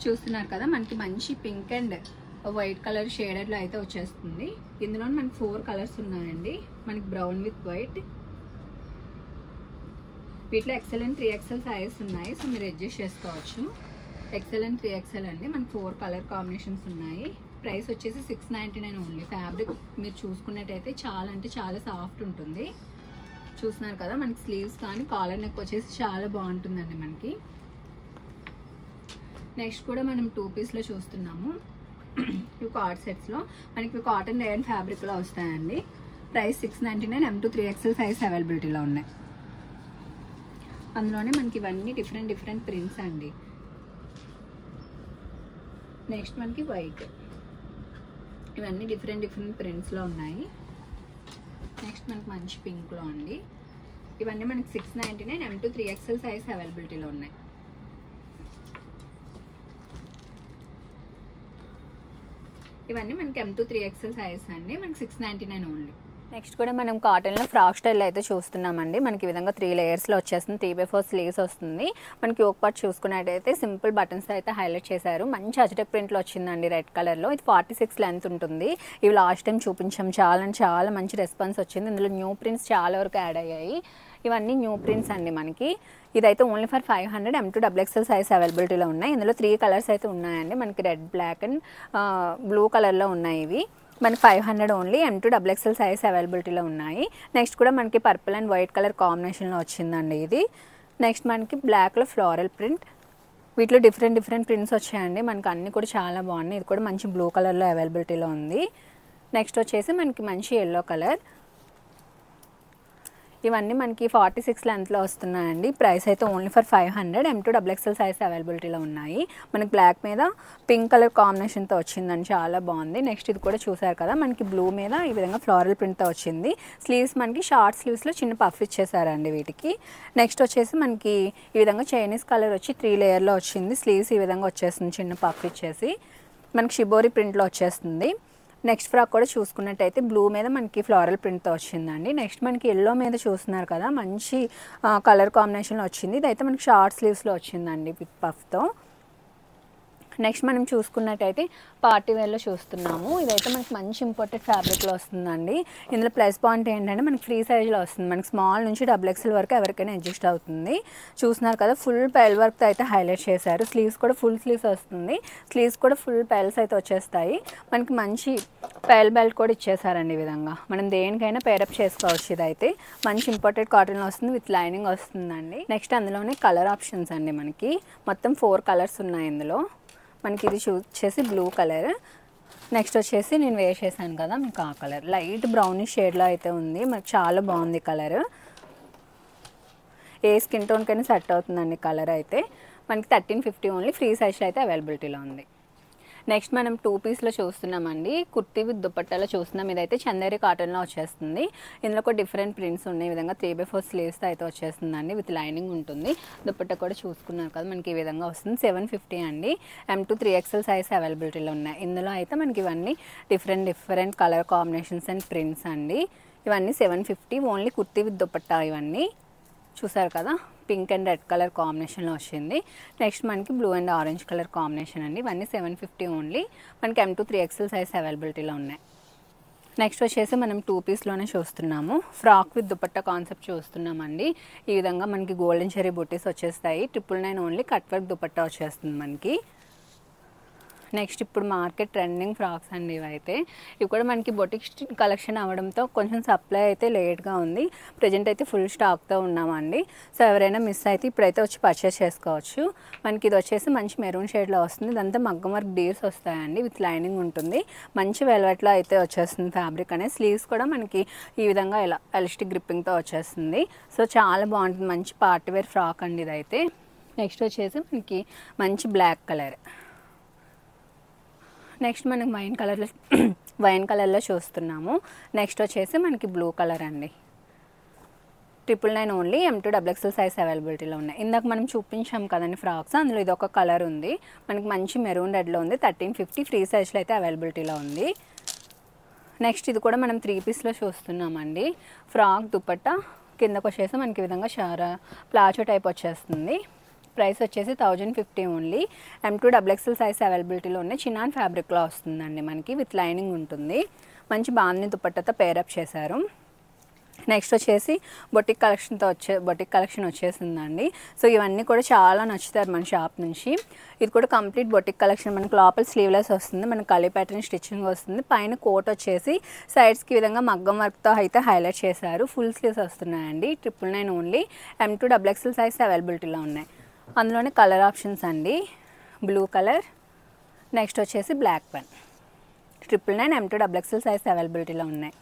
చూస్తున్నారు కదా, మనకి మంచి పింక్ అండ్ వైట్ కలర్ షేడర్లో అయితే వచ్చేస్తుంది. ఇందులో మనకి 4 కలర్స్ ఉన్నాయండి. మనకి బ్రౌన్ విత్ వైట్, వీటిలో XL అండ్ 3XL సైజెస్ ఉన్నాయి. సో మీరు అడ్జస్ట్ చేసుకోవచ్చు. XL అండ్ 3XL అండి. మనకి 4 కలర్ కాంబినేషన్స్ ఉన్నాయి. ప్రైస్ వచ్చేసి 699 ఓన్లీ. ఫ్యాబ్రిక్ మీరు చూసుకున్నట్టయితే చాలా సాఫ్ట్ ఉంటుంది. చూస్తున్నారు కదా, మనకి స్లీవ్స్ కానీ కాలర్ నెక్ వచ్చేసి చాలా బాగుంటుందండి మనకి. నెక్స్ట్ కూడా మనం 2 పీస్లో చూస్తున్నాము. ఇవి కార్డ్ సెట్స్లో మనకి కాటన్ రేయన్ ఫ్యాబ్రిక్లో వస్తాయండి. ప్రైస్ 699. MT3XL సైజ్ అవైలబిలిటీలో ఉన్నాయి. అందులోనే మనకి ఇవన్నీ డిఫరెంట్ ప్రింట్స్ అండి. నెక్స్ట్ మనకి వైట్, ఇవన్నీ డిఫరెంట్ ప్రింట్స్లో ఉన్నాయి. నెక్స్ట్ మనకి మంచి పింక్లో అండి. ఇవన్నీ మనకి 699 M to 3XL సైజ్ అవైలబిలిటీలో ఉన్నాయి. ఇవన్నీ మనకి M to 3XL సైజ్ అండి. మనకి 699 ఓన్లీ. నెక్స్ట్ కూడా మనం కాటన్లో ఫ్రాక్ స్టైల్ అయితే చూస్తున్నామండి. మనకి ఈ విధంగా 3 లేయర్స్లో వచ్చేస్తుంది. 3/4 స్లీవ్స్ వస్తుంది. మనకి యోక్ పార్ట్ చూసుకున్నట్టయితే సింపుల్ బటన్స్ అయితే హైలైట్ చేశారు. మంచి అజటెక్ ప్రింట్లో వచ్చిందండి రెడ్ కలర్లో. ఇది 46 లెంత్ ఉంటుంది. ఇవి లాస్ట్ టైం చూపించాం, చాలా మంచి రెస్పాన్స్ వచ్చింది. ఇందులో న్యూ ప్రింట్స్ చాలా వరకు యాడ్ అయ్యాయి. ఇవన్నీ న్యూ ప్రింట్స్ అండి మనకి. ఇదైతే only for 500 M to XXL size అవైలబిలిటీలో ఉన్నాయి. ఇందులో 3 కలర్స్ అయితే ఉన్నాయండి. మనకి రెడ్, బ్లాక్ అండ్ బ్లూ కలర్లో ఉన్నాయి. ఇవి మనకి 500 only M to XXL size అవైలబిలిటీలో ఉన్నాయి. నెక్స్ట్ కూడా మనకి పర్పుల్ అండ్ వైట్ కలర్ కాంబినేషన్లో వచ్చిందండి ఇది. నెక్స్ట్ మనకి బ్లాక్లో ఫ్లోరల్ ప్రింట్. వీటిలో డిఫరెంట్ ప్రింట్స్ వచ్చాయండి. మనకి అన్నీ కూడా చాలా బాగున్నాయి. ఇది కూడా మంచి బ్లూ కలర్లో అవైలబిలిటీలో ఉంది. నెక్స్ట్ వచ్చేసి మనకి మంచి ఎల్లో కలర్. ఇవన్నీ మనకి 46 లెంత్లో వస్తున్నాయండి. ప్రైస్ అయితే only for 500 M to XXL size అవైలబిలిటీలో ఉన్నాయి. మనకి బ్లాక్ మీద పింక్ కలర్ కాంబినేషన్తో వచ్చిందండి, చాలా బాగుంది. నెక్స్ట్ ఇది కూడా చూసారు కదా, మనకి బ్లూ మీద ఈ విధంగా ఫ్లోరల్ ప్రింట్తో వచ్చింది. స్లీవ్స్ మనకి షార్ట్ స్లీవ్స్లో చిన్న పఫ్ ఇచ్చేసారండి వీటికి. నెక్స్ట్ వచ్చేసి మనకి ఈ విధంగా చైనీస్ కలర్ వచ్చి 3 లేయర్లో వచ్చింది. స్లీవ్స్ ఈ విధంగా వచ్చేస్తుంది, చిన్న పఫ్ ఇచ్చేసి. మనకి షిబోరి ప్రింట్లో వచ్చేస్తుంది. నెక్స్ట్ ఫ్రాక్ కూడా చూసుకున్నట్టయితే బ్లూ మీద మనకి ఫ్లోరల్ ప్రింట్తో వచ్చిందండి. నెక్స్ట్ మనకి ఎల్లో మీద చూస్తున్నారు కదా, మంచి కలర్ కాంబినేషన్లో వచ్చింది. ఇదైతే మనకి షార్ట్ స్లీవ్స్లో వచ్చిందండి విత్ పఫ్తో. నెక్స్ట్ మనం చూసుకున్నట్టయితే పార్టీ వేర్లో చూస్తున్నాము. ఇదైతే మనకి మంచి ఇంపోర్టెడ్ ఫ్యాబ్రిక్లో వస్తుందండి. ఇందులో ప్లస్ పాయింట్ ఏంటంటే మనకి ఫ్రీ సైజ్లో వస్తుంది. మనకి స్మాల్ నుంచి XXL వరకు ఎవరికైనా అడ్జస్ట్ అవుతుంది. చూస్తున్నారు కదా, ఫుల్ పెల్ వర్క్తో అయితే హైలైట్ చేశారు. స్లీవ్స్ కూడా ఫుల్ స్లీవ్స్ వస్తుంది. స్లీవ్స్ కూడా ఫుల్ పెల్స్ అయితే వచ్చేస్తాయి. మనకి మంచి పెల్ బెల్ట్ కూడా ఇచ్చేసారండి. ఈ విధంగా మనం దేనికైనా పేరప్ చేసుకోవచ్చు. ఇదైతే మంచి ఇంపోర్టెడ్ కాటన్లో వస్తుంది, విత్ లైనింగ్ వస్తుందండి. నెక్స్ట్ అందులోనే కలర్ ఆప్షన్స్ అండి. మనకి మొత్తం 4 కలర్స్ ఉన్నాయి ఇందులో. మనకి ఇది వచ్చేసి బ్లూ కలర్. నెక్స్ట్ వచ్చేసి నేను వేర్ చేశాను కదా మీకు ఆ కలర్, లైట్ బ్రౌనిష్ షేడ్లో అయితే ఉంది. మనకి చాలా బాగుంది కలర్. ఏ స్కిన్ టోన్కైనా సెట్ అవుతుందండి కలర్ అయితే. మనకి 1350 ఓన్లీ, ఫ్రీ సైజ్లో అయితే అవైలబిలిటీలో ఉంది. నెక్స్ట్ మనం 2 పీస్లో చూస్తున్నామండి. కుర్తీ విత్ దుపట్టాలో చూస్తున్నాం. ఇదైతే చందేరి కాటన్లో వచ్చేస్తుంది. ఇందులో కూడా డిఫరెంట్ ప్రింట్స్ ఉన్నాయి. ఈ విధంగా 3/4 స్లీవ్స్తో అయితే వచ్చేస్తుందండి, విత్ లైనింగ్ ఉంటుంది. దుపట్టా కూడా చూసుకున్నారు కదా, మనకి ఈ విధంగా వస్తుంది. 750 అండి. M to 3XL సైజ్ అవైలబిలిటీలో ఉన్నాయి. ఇందులో అయితే మనకి ఇవన్నీ different colour combinations and prints అండి. ఇవన్నీ 750 ఓన్లీ, కుర్తీ విత్ దుపట్టా. ఇవన్నీ చూసారు కదా, పింక్ అండ్ రెడ్ కలర్ కాంబినేషన్లో వచ్చింది. నెక్స్ట్ మనకి blue and orange colour combination అండి. ఇవన్నీ 750 ఓన్లీ. మనకి M to 3XL సైజ్ అవైలబిలిటీలో ఉన్నాయి. నెక్స్ట్ వచ్చేసి మనం 2 పీస్లోనే చూస్తున్నాము. ఫ్రాక్ విత్ దుపట్టా కాన్సెప్ట్ చూస్తున్నామండి. ఈ విధంగా మనకి గోల్డెన్ చెరీ బుట్టీస్ వచ్చేస్తాయి. 999 ఓన్లీ, కట్ వర్క్ దుపట్టా వచ్చేస్తుంది మనకి. నెక్స్ట్ ఇప్పుడు మార్కెట్ ట్రెండింగ్ ఫ్రాక్స్ అండి. ఇవైతే ఇవి కూడా మనకి బొటిక్ కలెక్షన్ అవ్వడంతో కొంచెం సప్లై అయితే లేట్గా ఉంది. ప్రజెంట్ అయితే ఫుల్ స్టాక్తో ఉన్నామండి. సో ఎవరైనా మిస్ అయితే ఇప్పుడైతే వచ్చి పర్చేస్ చేసుకోవచ్చు. మనకి ఇది వచ్చేసి మంచి మెరూన్ షేడ్లో వస్తుంది. ఇదంతా మగ్గం వర్క్ డీర్స్ వస్తాయండి, విత్ లైనింగ్ ఉంటుంది. మంచి వెల్వెట్లో అయితే వచ్చేస్తుంది ఫ్యాబ్రిక్ అనేది. స్లీవ్స్ కూడా మనకి ఈ విధంగా ఇలా ఎలాస్టిక్ గ్రిప్పింగ్తో వచ్చేస్తుంది. సో చాలా బాగుంటుంది, మంచి పార్టీ వేర్ ఫ్రాక్ అండి ఇదైతే. నెక్స్ట్ వచ్చేసి మనకి మంచి బ్లాక్ కలర్. నెక్స్ట్ మనకి వైన్ కలర్లో చూస్తున్నాము. నెక్స్ట్ వచ్చేసి మనకి బ్లూ కలర్ అండి. 999 only, M to XXL size అవైలబిలిటీలో ఉన్నాయి. ఇందాక మనం చూపించాం కదండి ఫ్రాక్స్, అందులో ఇది ఒక కలర్ ఉంది. మనకి మంచి మెరూన్ రెడ్లో ఉంది. 1350 ఫ్రీ సైజ్లో అయితే అవైలబిలిటీలో ఉంది. నెక్స్ట్ ఇది కూడా మనం 3 పీస్లో చూస్తున్నామండి. ఫ్రాక్ దుపట్టా కిందకు వచ్చేసి మనకి ఈ విధంగా ప్లాచో టైప్ వచ్చేస్తుంది. ప్రైస్ వచ్చేసి 1050 only. M to XXL size అవైలబిలిటీలో ఉన్నాయి. చినాన్ ఫ్యాబ్రిక్లో వస్తుందండి మనకి, విత్ లైనింగ్ ఉంటుంది. మంచి బాందిని దుపట్టాతో పేరప్ చేశారు. నెక్స్ట్ వచ్చేసి బొటిక్ కలెక్షన్ వచ్చేసిందండి. సో ఇవన్నీ కూడా చాలా నచ్చుతారు మన షాప్ నుంచి. ఇది కూడా కంప్లీట్ బొటిక్ కలెక్షన్. మనకి లోపల స్లీవ్లెస్ వస్తుంది, మనకి కలీ ప్యాటర్న్ స్టిచ్చింగ్ వస్తుంది. పైన కోట్ వచ్చేసి సైడ్స్కి ఈ విధంగా మగ్గం వర్క్తో అయితే హైలైట్ చేశారు. ఫుల్ స్లీవ్స్ వస్తున్నాయండి. 999 only. M to XXL size అవైలబిలిటీలో ఉన్నాయి. అందులోనే కలర్ ఆప్షన్స్ అండి. బ్లూ కలర్, నెక్స్ట్ వచ్చేసి black pen. 999 M to XXL size అవైలబిలిటీలో ఉన్నాయి.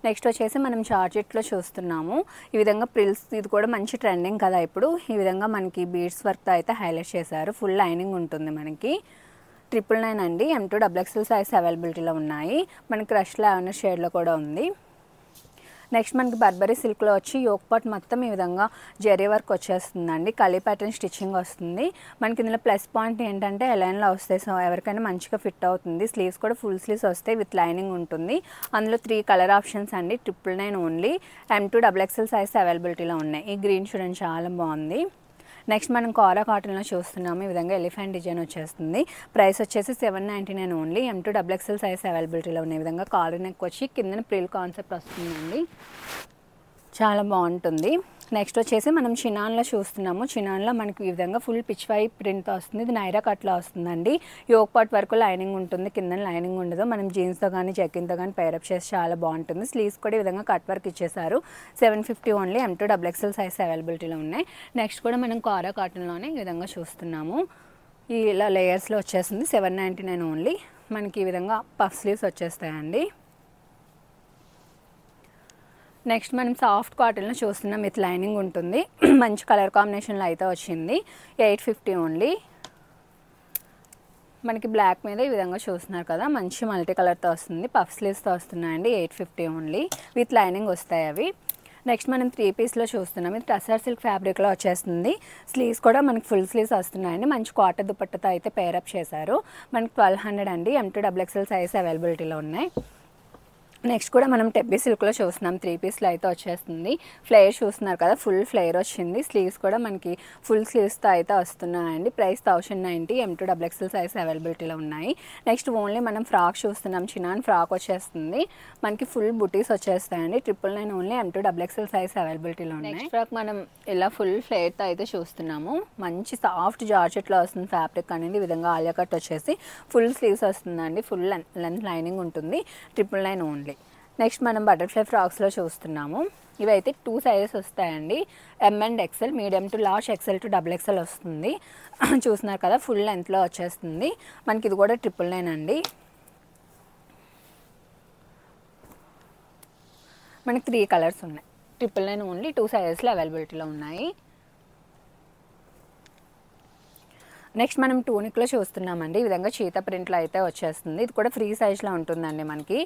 నెక్స్ట్ వచ్చేసి మనం జార్జెట్లో చూస్తున్నాము. ఈ విధంగా ప్రిల్స్, ఇది కూడా మంచి ట్రెండింగ్ కదా ఇప్పుడు. ఈ విధంగా మనకి బీడ్స్ వర్క్తో అయితే హైలైట్ చేశారు. ఫుల్ లైనింగ్ ఉంటుంది మనకి. 999 అండి. M to XXL సైజ్ అవైలబిలిటీలో ఉన్నాయి. మనకి క్రష్ లావెండర్ షేడ్లో కూడా ఉంది. నెక్స్ట్ మనకి బర్బరీ సిల్క్లో వచ్చి యోక్ పార్ట్ మొత్తం ఈ విధంగా జరీ వర్క్ వచ్చేస్తుందండి. కలీ ప్యాటర్న్ స్టిచ్చింగ్ వస్తుంది. మనకి ఇందులో ప్లస్ పాయింట్ ఏంటంటే ఎలైన్లో వస్తాయి. సో ఎవరికైనా మంచిగా ఫిట్ అవుతుంది. స్లీవ్స్ కూడా ఫుల్ స్లీవ్స్ వస్తాయి విత్ లైనింగ్ ఉంటుంది. అందులో 3 కలర్ ఆప్షన్స్ అండి. 999 ఓన్లీ. M2 XXL సైజ్ అవైలబిలిటీలో ఉన్నాయి. ఈ గ్రీన్ చూడండి చాలా బాగుంది. నెక్స్ట్ మనం కోరా కాటన్లో చూస్తున్నాము. ఈ విధంగా ఎలిఫెంట్ డిజైన్ వచ్చేస్తుంది. ప్రైస్ వచ్చేసి 799 ఓన్లీ. M2 XXL సైజ్ అవైలబిలిటీలో ఉన్నాయి. ఈ విధంగా కాలర్ నెక్ వచ్చి కింద ప్రిల్ కాన్సెప్ట్ వస్తుందండి. చాలా బాగుంటుంది. నెక్స్ట్ వచ్చేసి మనం చినాన్లో చూస్తున్నాము. చినాన్లో మనకి ఈ విధంగా ఫుల్ పిచ్ వై ప్రింట్తో వస్తుంది. ఇది నైరా కట్లో వస్తుందండి. యోక్ పార్ట్ వరకు లైనింగ్ ఉంటుంది, కింద లైనింగ్ ఉండదు. మనం జీన్స్తో కానీ జెగ్గిన్తో కానీ పేరప్ చేసి చాలా బాగుంటుంది. స్లీవ్స్ కూడా ఈ విధంగా కట్ వర్క్ ఇచ్చేసారు. 750 ఓన్లీ. M2 XXL సైజ్ అవైలబిలిటీలో ఉన్నాయి. నెక్స్ట్ కూడా మనం కోరా కాటన్లోనే ఈ విధంగా చూస్తున్నాము. ఇలా లేయర్స్లో వచ్చేస్తుంది. 799 ఓన్లీ. మనకి ఈ విధంగా పఫ్ స్లీవ్స్ వచ్చేస్తాయండి. నెక్స్ట్ మనం సాఫ్ట్ కాటన్లో చూస్తున్నాం. విత్ లైనింగ్ ఉంటుంది. మంచి కలర్ కాంబినేషన్లో అయితే వచ్చింది. 850 ఓన్లీ. మనకి బ్లాక్ మీద ఈ విధంగా చూస్తున్నారు కదా, మంచి మల్టీ కలర్తో వస్తుంది. పఫ్ స్లీవ్స్తో వస్తున్నాయండి. 850 ఓన్లీ. విత్ లైనింగ్ వస్తాయి అవి. నెక్స్ట్ మనం 3 పీస్లో చూస్తున్నాం. ఇది టసర్ సిల్క్ ఫ్యాబ్రిక్లో వచ్చేస్తుంది. స్లీవ్స్ కూడా మనకి ఫుల్ స్లీవ్స్ వస్తున్నాయండి. మంచి కాటన్ దుపట్టతో అయితే పేరప్ చేశారు. మనకి 1200 అండి. M2 XXL సైజ్ అవైలబిలిటీలో ఉన్నాయి. నెక్స్ట్ కూడా మనం టెబ్బీ సిల్క్లో చూస్తున్నాం. 3 పీస్లో అయితే వచ్చేస్తుంది. ఫ్లేయర్ చూస్తున్నారు కదా, ఫుల్ ఫ్లేయర్ వచ్చింది. స్లీవ్స్ కూడా మనకి ఫుల్ స్లీవ్స్తో అయితే వస్తున్నాయండి. ప్రైస్ 1090. M2 XXL సైజ్ అవైలబిలిటీలో ఉన్నాయి. నెక్స్ట్ ఓన్లీ మనం ఫ్రాక్ చూస్తున్నాం. చినాన్ ఫ్రాక్ వచ్చేస్తుంది. మనకి ఫుల్ బుటీస్ వచ్చేస్తాయండి. 999 ఓన్లీ. M2 XXL సైజ్ అవైలబిలిటీలో ఉన్నాయి. నెక్స్ట్ ఫ్రాక్ మనం ఇలా ఫుల్ ఫ్లేర్తో అయితే చూస్తున్నాము. మంచి సాఫ్ట్ జార్జెట్లో వస్తుంది ఫ్యాబ్రిక్ అనేది. ఈ విధంగా ఆలియా కట్ వచ్చేసి ఫుల్ స్లీవ్స్ వస్తుందండి. ఫుల్ లెంత్ లైనింగ్ ఉంటుంది. 999 ఓన్లీ. నెక్స్ట్ మనం బటర్ఫ్లై ఫ్రాక్స్లో చూస్తున్నాము. ఇవైతే 2 సైజెస్ వస్తాయండి. M and XL, medium to large, XL to XXL వస్తుంది. చూస్తున్నారు కదా, ఫుల్ లెంత్లో వచ్చేస్తుంది. మనకి ఇది కూడా 999 అండి. మనకి 3 కలర్స్ ఉన్నాయి. 999 ఓన్లీ. 2 సైజెస్లో అవైలబిలిటీలో ఉన్నాయి. నెక్స్ట్ మనం టూనిక్లో చూస్తున్నామండి. ఈ విధంగా చీత ప్రింట్లో అయితే వచ్చేస్తుంది. ఇది కూడా ఫ్రీ సైజ్లో ఉంటుందండి. మనకి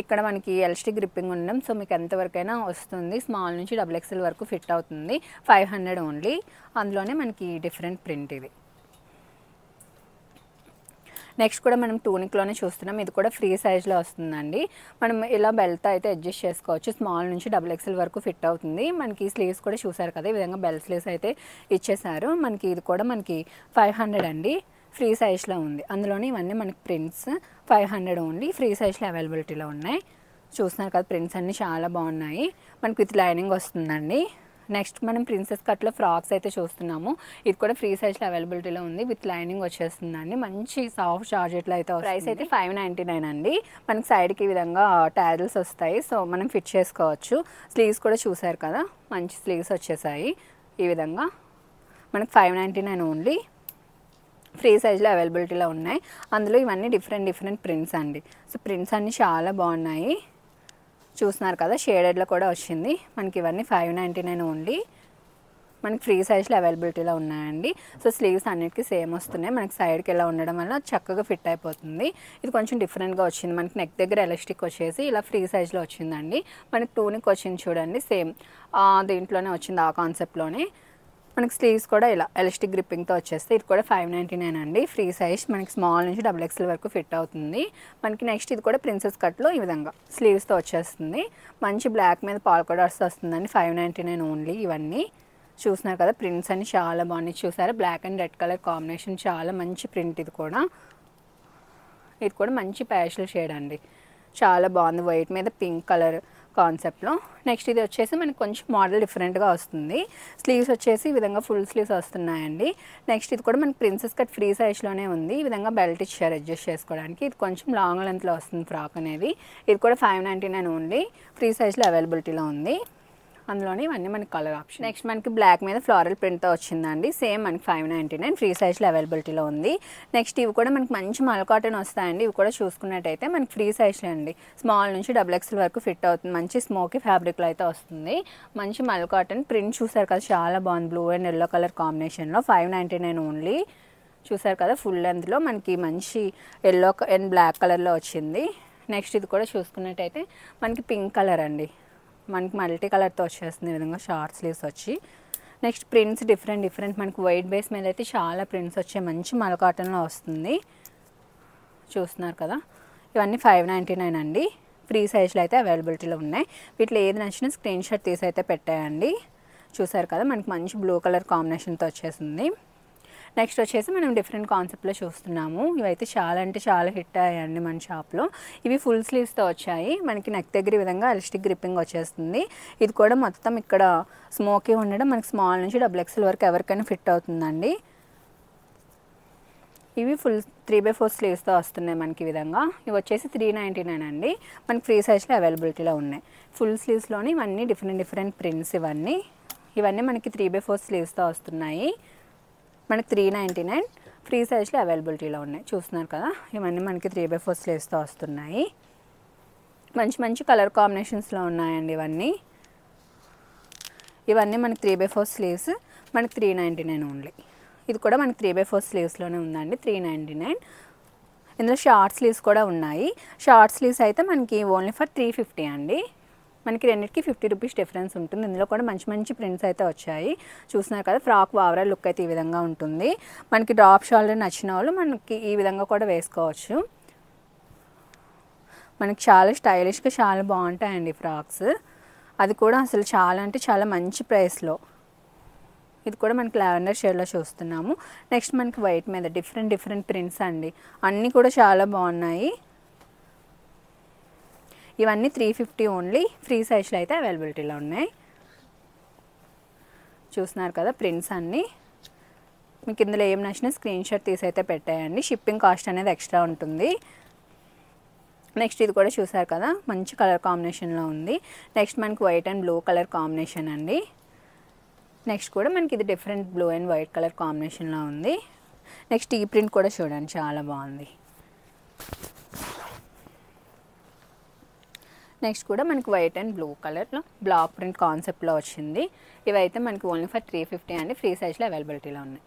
ఇక్కడ మనకి ఎల్స్టీ గ్రిప్పింగ్ ఉండడం. సో మీకు ఎంతవరకైనా వస్తుంది. స్మాల్ నుంచి XXL వరకు ఫిట్ అవుతుంది. 500 ఓన్లీ. అందులోనే మనకి డిఫరెంట్ ప్రింట్ ఇది. నెక్స్ట్ కూడా మనం టూనిక్లోనే చూస్తున్నాం. ఇది కూడా ఫ్రీ సైజ్లో వస్తుందండి. మనం ఇలా బెల్ట్ అయితే అడ్జస్ట్ చేసుకోవచ్చు. స్మాల్ నుంచి XXL వరకు ఫిట్ అవుతుంది. మనకి స్లీవ్స్ కూడా చూసారు కదా, ఈ విధంగా బెల్ స్లీవ్స్ అయితే ఇచ్చేసారు. మనకి ఇది కూడా మనకి 500 అండి. ఫ్రీ సైజ్లో ఉంది. అందులోనే ఇవన్నీ మనకి ప్రింట్స్ 500 ఓన్లీ. ఫ్రీ సైజ్లో అవైలబిలిటీలో ఉన్నాయి. చూస్తున్నారు కదా, ప్రింట్స్ అన్నీ చాలా బాగున్నాయి. మనకి విత్ లైనింగ్ వస్తుందండి. నెక్స్ట్ మనం ప్రిన్సెస్ కట్లో ఫ్రాక్స్ అయితే చూస్తున్నాము. ఇది కూడా ఫ్రీ సైజ్లో అవైలబిలిటీలో ఉంది. విత్ లైనింగ్ వచ్చేస్తుందండి. మంచి సాఫ్ట్ జార్జెట్లో అయితే ప్రైస్ అయితే 599 అండి. మనకి సైడ్కి ఈ విధంగా టాజిల్స్ వస్తాయి. సో మనం ఫిట్ చేసుకోవచ్చు. స్లీవ్స్ కూడా చూసారు కదా, మంచి స్లీవ్స్ వచ్చేసాయి. ఈ విధంగా మనకి 599 ఓన్లీ. ఫ్రీ సైజ్లో అవైలబిలిటీలో ఉన్నాయి. అందులో ఇవన్నీ డిఫరెంట్ ప్రింట్స్ అండి. సో ప్రింట్స్ అన్నీ చాలా బాగున్నాయి. చూస్తున్నారు కదా, షేడెడ్లో కూడా వచ్చింది. మనకి ఇవన్నీ 599 ఓన్లీ. మనకి ఫ్రీ సైజ్లో అవైలబిలిటీలో ఉన్నాయండి. సో స్లీవ్స్ అన్నిటికీ సేమ్ వస్తున్నాయి. మనకి సైడ్కి ఇలా ఉండడం వల్ల చక్కగా ఫిట్ అయిపోతుంది. ఇది కొంచెం డిఫరెంట్గా వచ్చింది. మనకి నెక్ దగ్గర ఎలాస్టిక్ వచ్చేసి ఇలా ఫ్రీ సైజ్లో వచ్చిందండి. మనకి టూనిక్ వచ్చింది చూడండి, సేమ్ దీంట్లోనే వచ్చింది, ఆ కాన్సెప్ట్లోనే. మనకి స్లీవ్స్ కూడా ఇలా ఎలాస్టిక్ గ్రిప్పింగ్తో వచ్చేస్తే ఇది కూడా 599 అండి. Free size. మనకి స్మాల్ నుంచి XXL వరకు ఫిట్ అవుతుంది. మనకి నెక్స్ట్ ఇది కూడా ప్రిన్సెస్ కట్లో ఈ విధంగా స్లీవ్స్తో వచ్చేస్తుంది. మంచి బ్లాక్ మీద పాల్కా డాట్స్ వస్తుందండి. 599 ఓన్లీ. ఇవన్నీ చూస్తున్నారు కదా, ప్రింట్స్ అన్ని చాలా బాగున్నాయి. చూసారా, black and red colour combination, చాలా మంచి ప్రింట్. ఇది కూడా మంచి ప్యాస్టల్ షేడ్ అండి. చాలా బాగుంది. వైట్ మీద పింక్ కలర్ కాన్సెప్ట్లో. నెక్స్ట్ ఇది వచ్చేసి మనకి కొంచెం మోడల్ డిఫరెంట్గా వస్తుంది. స్లీవ్స్ వచ్చేసి ఈ విధంగా ఫుల్ స్లీవ్స్ వస్తున్నాయండి. నెక్స్ట్ ఇది కూడా మనకి ప్రిన్సెస్ కట్ ఫ్రీ సైజ్లోనే ఉంది. ఈ విధంగా బెల్ట్ ఇచ్చారు అడ్జస్ట్ చేసుకోవడానికి. ఇది కొంచెం లాంగ్ లెంత్లో వస్తుంది ఫ్రాక్ అనేది. ఇది కూడా 599 ఓన్లీ. ఫ్రీ సైజ్లో అవైలబిలిటీలో ఉంది. అందులోనే ఇవన్నీ మనకి కలర్ ఆప్షన్. నెక్స్ట్ మనకి బ్లాక్ మీద ఫ్లోరల్ ప్రింట్తో వచ్చిందండి. సేమ్ మనకి 599. ఫ్రీ సైజ్లో అవైలబిలిటీలో ఉంది. నెక్స్ట్ ఇవి కూడా మనకి మంచి మల్ కాటన్ వస్తాయండి. ఇవి కూడా చూసుకున్నట్టయితే మనకి ఫ్రీ సైజ్లో అండి. స్మాల్ నుంచి XXL వరకు ఫిట్ అవుతుంది. మంచి స్మోకీ ఫ్యాబ్రిక్లో అయితే వస్తుంది. మంచి మల్ కాటన్. ప్రింట్ చూసారు కదా, చాలా బాగుంది. బ్లూ అండ్ ఎల్లో కలర్ కాంబినేషన్లో 599 ఓన్లీ. చూసారు కదా, ఫుల్ లెంత్లో మనకి మంచి ఎల్లో అండ్ బ్లాక్ కలర్లో వచ్చింది. నెక్స్ట్ ఇది కూడా చూసుకున్నట్టయితే మనకి పింక్ కలర్ అండి. మనకి మల్టీ కలర్తో వచ్చేస్తుంది ఈ విధంగా షార్ట్ స్లీవ్స్ వచ్చి. నెక్స్ట్ ప్రింట్స్ డిఫరెంట్ మనకి వైట్ బేస్ మీద అయితే చాలా ప్రింట్స్ వచ్చాయి, మంచి మల్ కాటన్లో వస్తుంది. చూస్తున్నారు కదా, ఇవన్నీ 599 అండి. ఫ్రీ సైజ్లో అయితే అవైలబిలిటీలో ఉన్నాయి. వీటిలో ఏది నచ్చినా స్క్రీన్ షాట్ తీసి అయితే పెట్టాయండి. చూసారు కదా, మనకి మంచి బ్లూ కలర్ కాంబినేషన్తో వచ్చేసింది. నెక్స్ట్ వచ్చేసి మనం డిఫరెంట్ కాన్సెప్ట్లో చూస్తున్నాము. ఇవైతే చాలా అంటే చాలా హిట్ అయ్యాయండి మన షాప్లో. ఇవి ఫుల్ స్లీవ్స్తో వచ్చాయి. మనకి నెక్ దగ్గర ఈ విధంగా ఎలాస్టిక్ గ్రిప్పింగ్ వచ్చేస్తుంది. ఇది కూడా మొత్తం ఇక్కడ స్మోకీ ఉండడం, మనకి స్మాల్ నుంచి XXL వరకు ఎవరికైనా ఫిట్ అవుతుందండి. ఇవి ఫుల్ 3/4 స్లీవ్స్తో వస్తున్నాయి మనకి ఈ విధంగా. ఇవి వచ్చేసి 399 అండి. మనకి ఫ్రీ సైజ్లో అవైలబిలిటీలో ఉన్నాయి. ఫుల్ స్లీవ్స్లోని ఇవన్నీ డిఫరెంట్ ప్రింట్స్. ఇవన్నీ మనకి 3/4 స్లీవ్స్తో వస్తున్నాయి. మనకి 399 ఫ్రీ సైజ్లో అవైలబిలిటీలో ఉన్నాయి. చూస్తున్నారు కదా, ఇవన్నీ మనకి 3/4 స్లీవ్స్తో వస్తున్నాయి. మంచి కలర్ కాంబినేషన్స్లో ఉన్నాయండి ఇవన్నీ మనకి 3/4 స్లీవ్స్, మనకి 399 ఓన్లీ. ఇది కూడా మనకి 3/4 స్లీవ్స్లోనే ఉందండి, 399. ఇందులో షార్ట్ స్లీవ్స్ కూడా ఉన్నాయి. షార్ట్ స్లీవ్స్ అయితే మనకి ఓన్లీ ఫర్ 350 అండి. మనకి రెండింటికి 50 రూపీస్ డిఫరెన్స్ ఉంటుంది. ఇందులో కూడా మంచి ప్రింట్స్ అయితే వచ్చాయి. చూస్తున్నారు కదా, ఫ్రాక్ ఓవరాల్ లుక్ అయితే ఈ విధంగా ఉంటుంది. మనకి డ్రాప్ షోల్డర్ నచ్చిన వాళ్ళు మనకి ఈ విధంగా కూడా వేసుకోవచ్చు. మనకి చాలా స్టైలిష్గా చాలా బాగుంటాయండి ఫ్రాక్స్. అది కూడా అసలు చాలా అంటే చాలా మంచి ప్రైస్లో. ఇది కూడా మనకి లావెండర్ షేడ్లో చూస్తున్నాము. నెక్స్ట్ మనకి వైట్ మీద డిఫరెంట్ ప్రింట్స్ అండి. అన్నీ కూడా చాలా బాగున్నాయి. ఇవన్నీ 350 ఓన్లీ. ఫ్రీ సైజ్లో అయితే అవైలబిలిటీలో ఉన్నాయి. చూస్తున్నారు కదా ప్రింట్స్ అన్నీ. మీకు ఇందులో ఏం నచ్చినా స్క్రీన్ షాట్ తీసి అయితే పెట్టాయండి. షిప్పింగ్ కాస్ట్ అనేది ఎక్స్ట్రా ఉంటుంది. నెక్స్ట్ ఇది కూడా చూసారు కదా, మంచి కలర్ కాంబినేషన్లో ఉంది. నెక్స్ట్ మనకి white and blue colour combination అండి. నెక్స్ట్ కూడా మనకి ఇది different blue and white colour కాంబినేషన్లో ఉంది. నెక్స్ట్ ఈ ప్రింట్ కూడా చూడండి, చాలా బాగుంది. నెక్స్ట్ కూడా మనకి వైట్ అండ్ బ్లూ కలర్లో బ్లాక్ ప్రింట్ కాన్సెప్ట్లో వచ్చింది. ఇవైతే మనకి ఓన్లీ ఫర్ 350 అండి. ఫ్రీ సైజ్లో అవైలబిలిటీలో ఉన్నాయి.